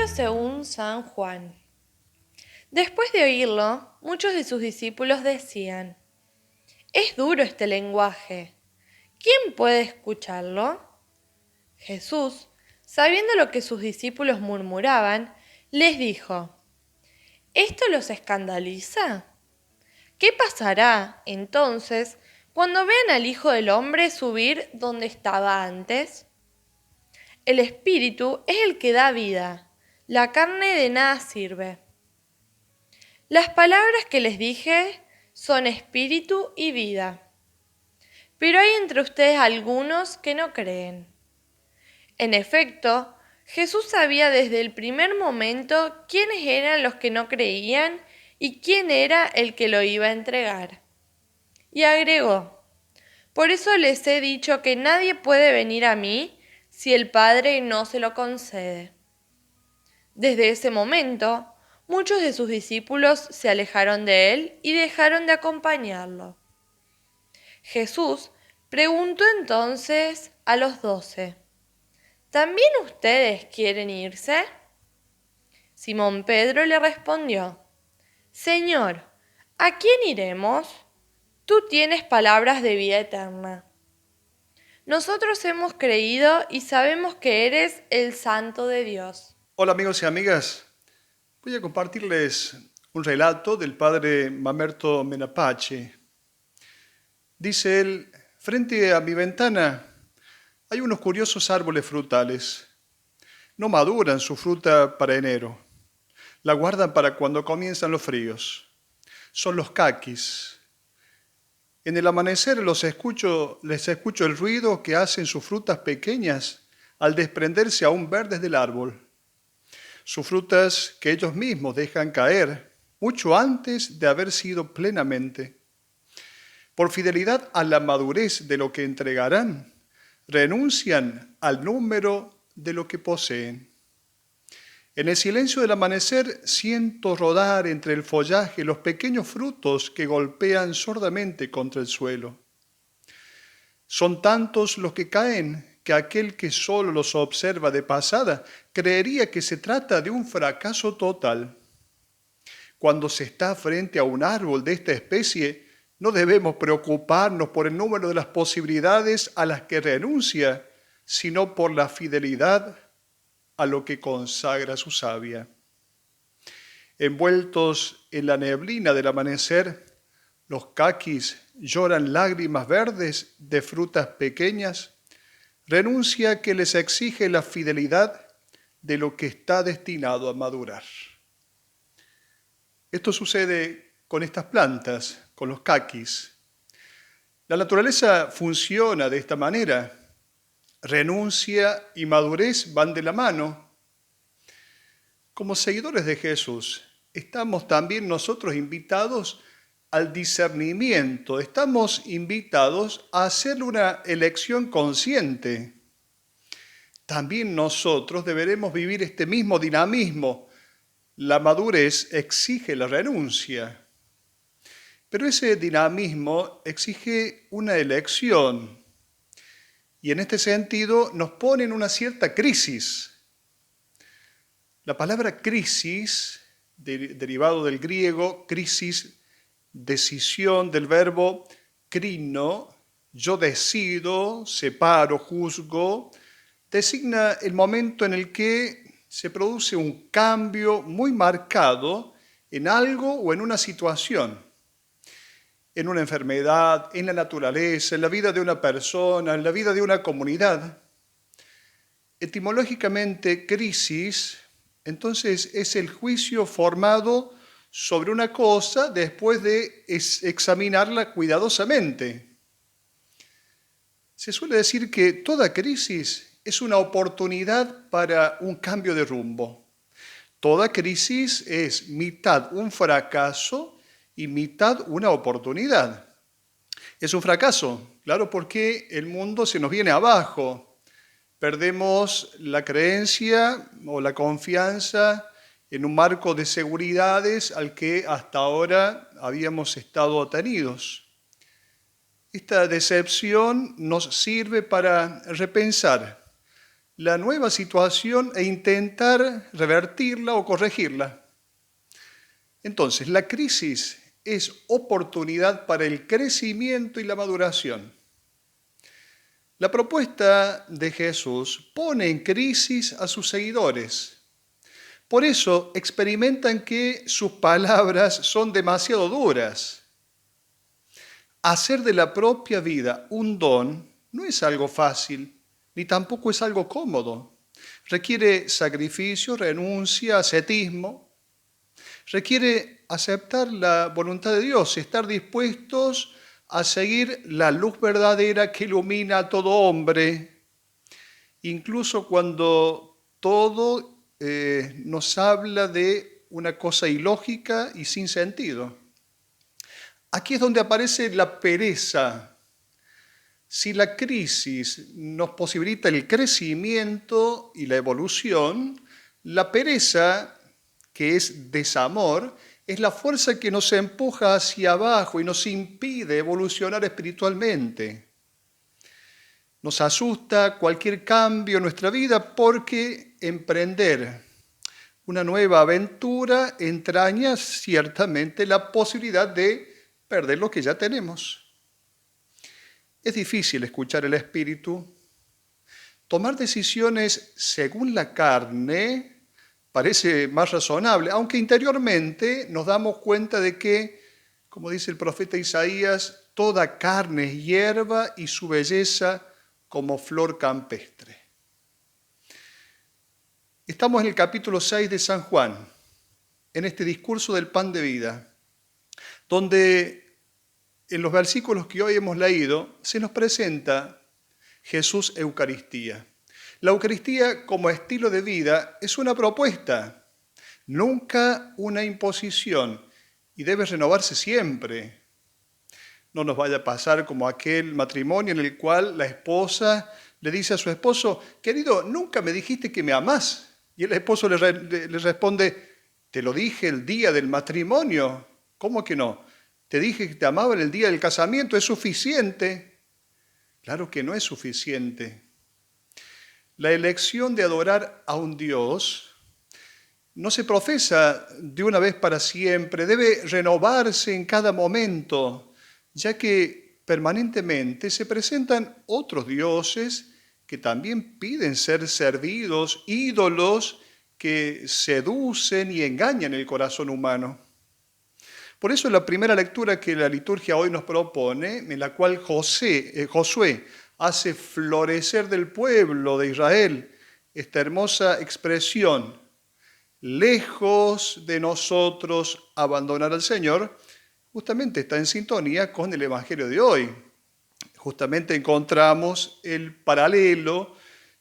Evangelio según San Juan. Después de oírlo, muchos de sus discípulos decían: «Es duro este lenguaje. ¿Quién puede escucharlo?». Jesús, sabiendo lo que sus discípulos murmuraban, les dijo: ¿Esto los escandaliza? ¿Qué pasará, entonces, cuando vean al Hijo del Hombre subir donde estaba antes? El Espíritu es el que da vida, la carne de nada sirve. Las palabras que les dije son espíritu y vida. Pero hay entre ustedes algunos que no creen. En efecto, Jesús sabía desde el primer momento quiénes eran los que no creían y quién era el que lo iba a entregar. Y agregó: «Por eso les he dicho que nadie puede venir a mí si el Padre no se lo concede». Desde ese momento, muchos de sus discípulos se alejaron de él y dejaron de acompañarlo. Jesús preguntó entonces a los 12: ¿También ustedes quieren irse? Simón Pedro le respondió: «Señor, ¿a quién iremos? Tú tienes palabras de vida eterna. Nosotros hemos creído y sabemos que eres el Santo de Dios». Hola amigos y amigas, voy a compartirles un relato del padre Mamerto Menapace. Dice él: frente a mi ventana hay unos curiosos árboles frutales. No maduran su fruta para enero, la guardan para cuando comienzan los fríos. Son los caquis. En el amanecer les escucho el ruido que hacen sus frutas pequeñas al desprenderse aún verdes del árbol. Sus frutas que ellos mismos dejan caer mucho antes de haber sido plenamente. Por fidelidad a la madurez de lo que entregarán, renuncian al número de lo que poseen. En el silencio del amanecer siento rodar entre el follaje los pequeños frutos que golpean sordamente contra el suelo. Son tantos los que caen que aquel que solo los observa de pasada creería que se trata de un fracaso total. Cuando se está frente a un árbol de esta especie, no debemos preocuparnos por el número de las posibilidades a las que renuncia, sino por la fidelidad a lo que consagra su savia. Envueltos en la neblina del amanecer, los caquis lloran lágrimas verdes de frutas pequeñas. Renuncia que les exige la fidelidad de lo que está destinado a madurar. Esto sucede con estas plantas, con los caquis. La naturaleza funciona de esta manera. Renuncia y madurez van de la mano. Como seguidores de Jesús, estamos también nosotros invitados al discernimiento. Estamos invitados a hacer una elección consciente. También nosotros deberemos vivir este mismo dinamismo. La madurez exige la renuncia, pero ese dinamismo exige una elección. Y en este sentido nos pone en una cierta crisis. La palabra crisis, derivado del griego, crisis, decisión del verbo crino, yo decido, separo, juzgo, designa el momento en el que se produce un cambio muy marcado en algo o en una situación, en una enfermedad, en la naturaleza, en la vida de una persona, en la vida de una comunidad. Etimológicamente, crisis, entonces, es el juicio formado sobre una cosa después de examinarla cuidadosamente. Se suele decir que toda crisis es una oportunidad para un cambio de rumbo. Toda crisis es mitad un fracaso y mitad una oportunidad. Es un fracaso, claro, porque el mundo se nos viene abajo. Perdemos la creencia o la confianza en un marco de seguridades al que hasta ahora habíamos estado atenidos. Esta decepción nos sirve para repensar la nueva situación e intentar revertirla o corregirla. Entonces, la crisis es oportunidad para el crecimiento y la maduración. La propuesta de Jesús pone en crisis a sus seguidores. Por eso experimentan que sus palabras son demasiado duras. Hacer de la propia vida un don no es algo fácil, ni tampoco es algo cómodo. Requiere sacrificio, renuncia, ascetismo. Requiere aceptar la voluntad de Dios, estar dispuestos a seguir la luz verdadera que ilumina a todo hombre, incluso cuando todo nos habla de una cosa ilógica y sin sentido. Aquí es donde aparece la pereza. Si la crisis nos posibilita el crecimiento y la evolución, la pereza, que es desamor, es la fuerza que nos empuja hacia abajo y nos impide evolucionar espiritualmente. Nos asusta cualquier cambio en nuestra vida porque emprender una nueva aventura entraña ciertamente la posibilidad de perder lo que ya tenemos. Es difícil escuchar el espíritu. Tomar decisiones según la carne parece más razonable, aunque interiormente nos damos cuenta de que, como dice el profeta Isaías, toda carne es hierba y su belleza como flor campestre. Estamos en el capítulo 6 de San Juan, en este discurso del pan de vida, donde en los versículos que hoy hemos leído se nos presenta Jesús Eucaristía. La Eucaristía como estilo de vida es una propuesta, nunca una imposición, y debe renovarse siempre. No nos vaya a pasar como aquel matrimonio en el cual la esposa le dice a su esposo: querido, nunca me dijiste que me amás. Y el esposo le responde: te lo dije el día del matrimonio. ¿Cómo que no? Te dije que te amaba en el día del casamiento, ¿es suficiente? Claro que no es suficiente. La elección de adorar a un Dios no se profesa de una vez para siempre, debe renovarse en cada momento, ya que permanentemente se presentan otros dioses que también piden ser servidos, ídolos que seducen y engañan el corazón humano. Por eso la primera lectura que la liturgia hoy nos propone, en la cual Josué hace florecer del pueblo de Israel esta hermosa expresión: lejos de nosotros abandonar al Señor, justamente está en sintonía con el Evangelio de hoy. Justamente encontramos el paralelo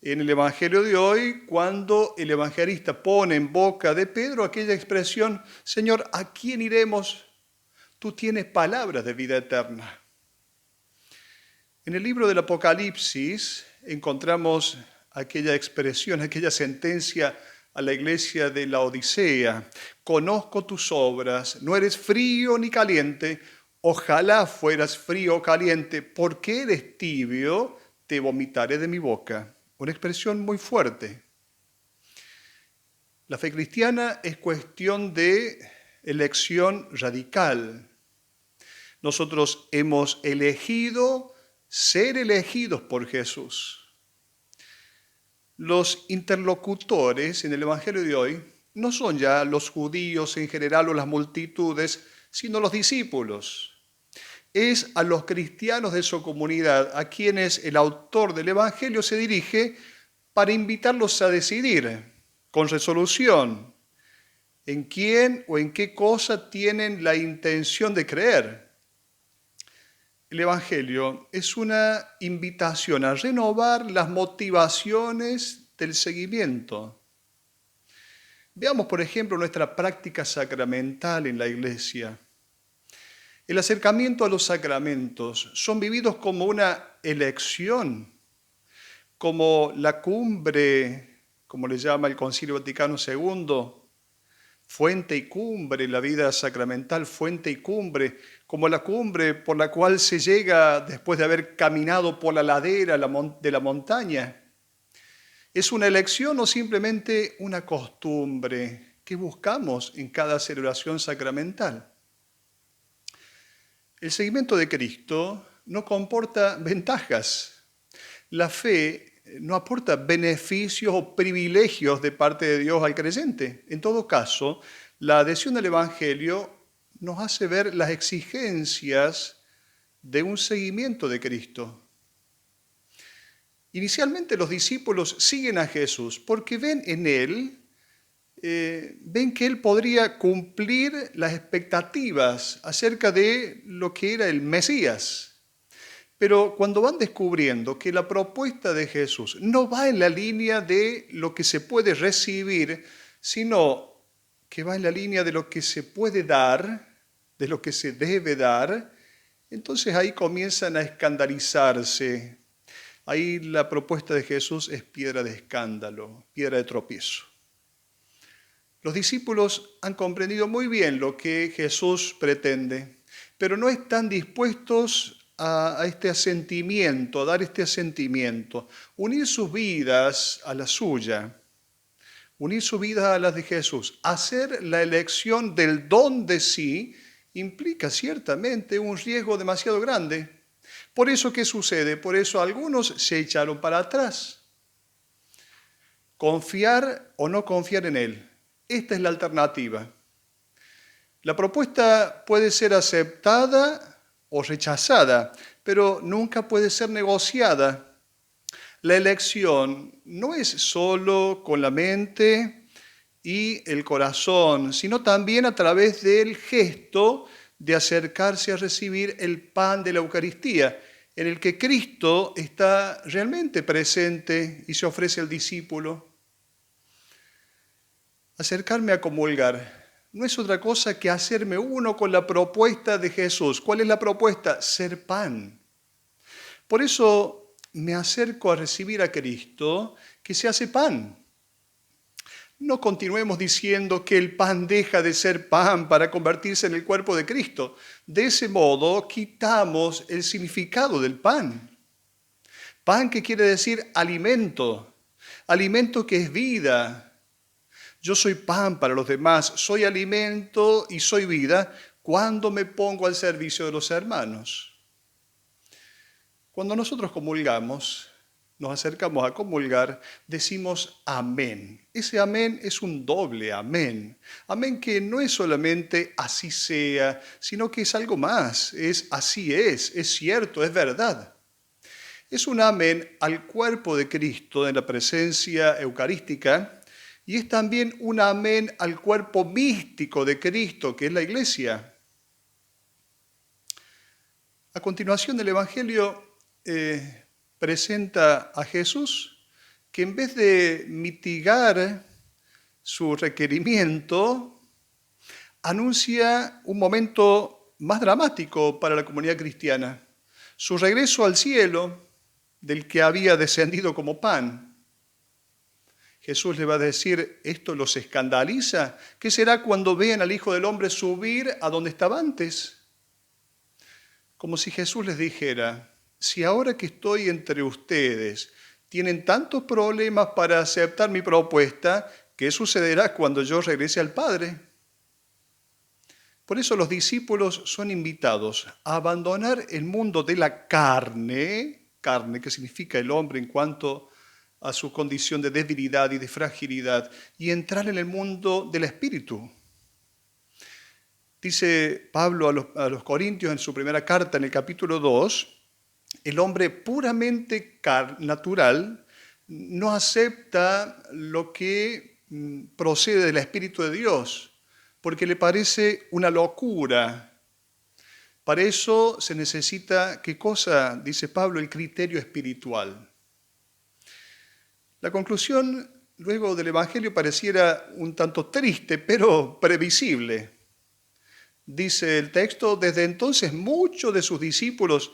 en el Evangelio de hoy cuando el evangelista pone en boca de Pedro aquella expresión: Señor, ¿a quién iremos? Tú tienes palabras de vida eterna. En el libro del Apocalipsis encontramos aquella expresión, aquella sentencia a la iglesia de la Odisea: conozco tus obras, no eres frío ni caliente, ojalá fueras frío o caliente, porque eres tibio, te vomitaré de mi boca. Una expresión muy fuerte. La fe cristiana es cuestión de elección radical. Nosotros hemos elegido ser elegidos por Jesús. Los interlocutores en el Evangelio de hoy no son ya los judíos en general o las multitudes, sino los discípulos. Es a los cristianos de su comunidad a quienes el autor del Evangelio se dirige para invitarlos a decidir con resolución en quién o en qué cosa tienen la intención de creer. El Evangelio es una invitación a renovar las motivaciones del seguimiento. Veamos, por ejemplo, nuestra práctica sacramental en la Iglesia. El acercamiento a los sacramentos son vividos como una elección, como la cumbre, como le llama el Concilio Vaticano II, fuente y cumbre, la vida sacramental, fuente y cumbre, como la cumbre por la cual se llega después de haber caminado por la ladera de la montaña. ¿Es una elección o simplemente una costumbre que buscamos en cada celebración sacramental? El seguimiento de Cristo no comporta ventajas. La fe no aporta beneficios o privilegios de parte de Dios al creyente. En todo caso, la adhesión al Evangelio nos hace ver las exigencias de un seguimiento de Cristo. Inicialmente los discípulos siguen a Jesús porque ven en Él, ven que Él podría cumplir las expectativas acerca de lo que era el Mesías. Pero cuando van descubriendo que la propuesta de Jesús no va en la línea de lo que se puede recibir, sino que va en la línea de lo que se puede dar, de lo que se debe dar, entonces ahí comienzan a escandalizarse. Ahí la propuesta de Jesús es piedra de escándalo, piedra de tropiezo. Los discípulos han comprendido muy bien lo que Jesús pretende, pero no están dispuestos a este asentimiento, a dar este asentimiento, unir sus vidas a la suya, unir sus vidas a las de Jesús. Hacer la elección del don de sí implica ciertamente un riesgo demasiado grande. Por eso, ¿qué sucede? Por eso algunos se echaron para atrás. Confiar o no confiar en Él. Esta es la alternativa. La propuesta puede ser aceptada o rechazada, pero nunca puede ser negociada. La elección no es solo con la mente y el corazón, sino también a través del gesto de acercarse a recibir el pan de la Eucaristía, en el que Cristo está realmente presente y se ofrece al discípulo. Acercarme a comulgar no es otra cosa que hacerme uno con la propuesta de Jesús. ¿Cuál es la propuesta? Ser pan. Por eso me acerco a recibir a Cristo, que se hace pan. No continuemos diciendo que el pan deja de ser pan para convertirse en el cuerpo de Cristo. De ese modo quitamos el significado del pan. Pan que quiere decir alimento, alimento que es vida. Yo soy pan para los demás, soy alimento y soy vida cuando me pongo al servicio de los hermanos. Cuando nosotros comulgamos, nos acercamos a comulgar, decimos amén. Ese amén es un doble amén. Amén que no es solamente así sea, sino que es algo más. Es así es cierto, es verdad. Es un amén al cuerpo de Cristo en la presencia eucarística y es también un amén al cuerpo místico de Cristo, que es la Iglesia. A continuación del Evangelio presenta a Jesús que en vez de mitigar su requerimiento, anuncia un momento más dramático para la comunidad cristiana, su regreso al cielo del que había descendido como pan. Jesús le va a decir, ¿esto los escandaliza? ¿Qué será cuando vean al Hijo del Hombre subir a donde estaba antes? Como si Jesús les dijera, si ahora que estoy entre ustedes tienen tantos problemas para aceptar mi propuesta, ¿qué sucederá cuando yo regrese al Padre? Por eso los discípulos son invitados a abandonar el mundo de la carne que significa el hombre en cuanto a su condición de debilidad y de fragilidad, y entrar en el mundo del espíritu. Dice Pablo a los Corintios en su primera carta, en el capítulo 2, el hombre puramente natural no acepta lo que procede del Espíritu de Dios, porque le parece una locura. Para eso se necesita, ¿qué cosa? Dice Pablo, el criterio espiritual. La conclusión luego del Evangelio pareciera un tanto triste, pero previsible. Dice el texto, desde entonces muchos de sus discípulos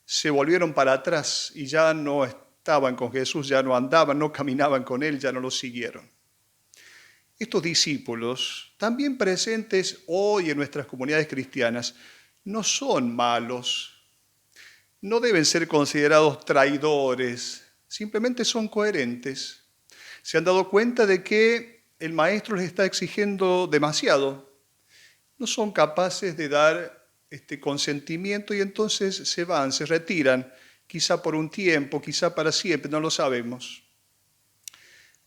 se volvieron para atrás y ya no estaban con Jesús, ya no andaban, no caminaban con Él, ya no lo siguieron. Estos discípulos, también presentes hoy en nuestras comunidades cristianas, no son malos, no deben ser considerados traidores, simplemente son coherentes. Se han dado cuenta de que el maestro les está exigiendo demasiado. No son capaces de dar este consentimiento y entonces se van, se retiran, quizá por un tiempo, quizá para siempre, no lo sabemos.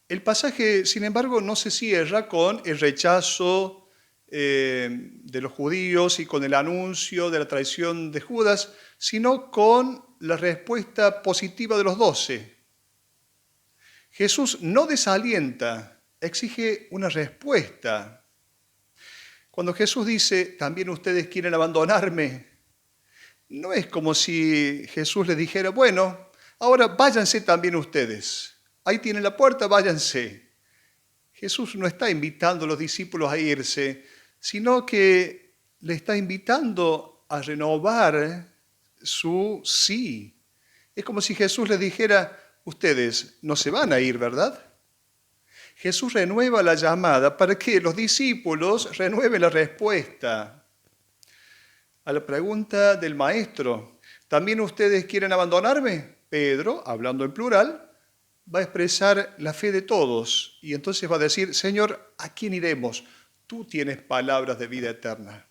El pasaje, sin embargo, no se cierra con el rechazo de los judíos y con el anuncio de la traición de Judas, sino con la respuesta positiva de los 12. Jesús no desalienta, exige una respuesta. Cuando Jesús dice, también ustedes quieren abandonarme, no es como si Jesús les dijera, bueno, ahora váyanse también ustedes. Ahí tienen la puerta, váyanse. Jesús no está invitando a los discípulos a irse, sino que le está invitando a renovar su sí. Es como si Jesús les dijera, ustedes no se van a ir, ¿verdad? Jesús renueva la llamada para que los discípulos renueven la respuesta a la pregunta del maestro. ¿También ustedes quieren abandonarme? Pedro, hablando en plural, va a expresar la fe de todos y entonces va a decir, Señor, ¿a quién iremos? Tú tienes palabras de vida eterna.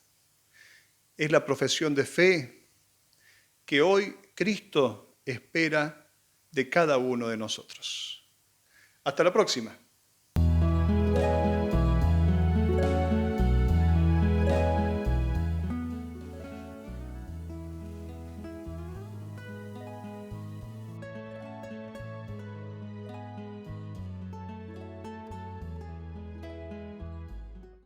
Es la profesión de fe que hoy Cristo espera de cada uno de nosotros. Hasta la próxima.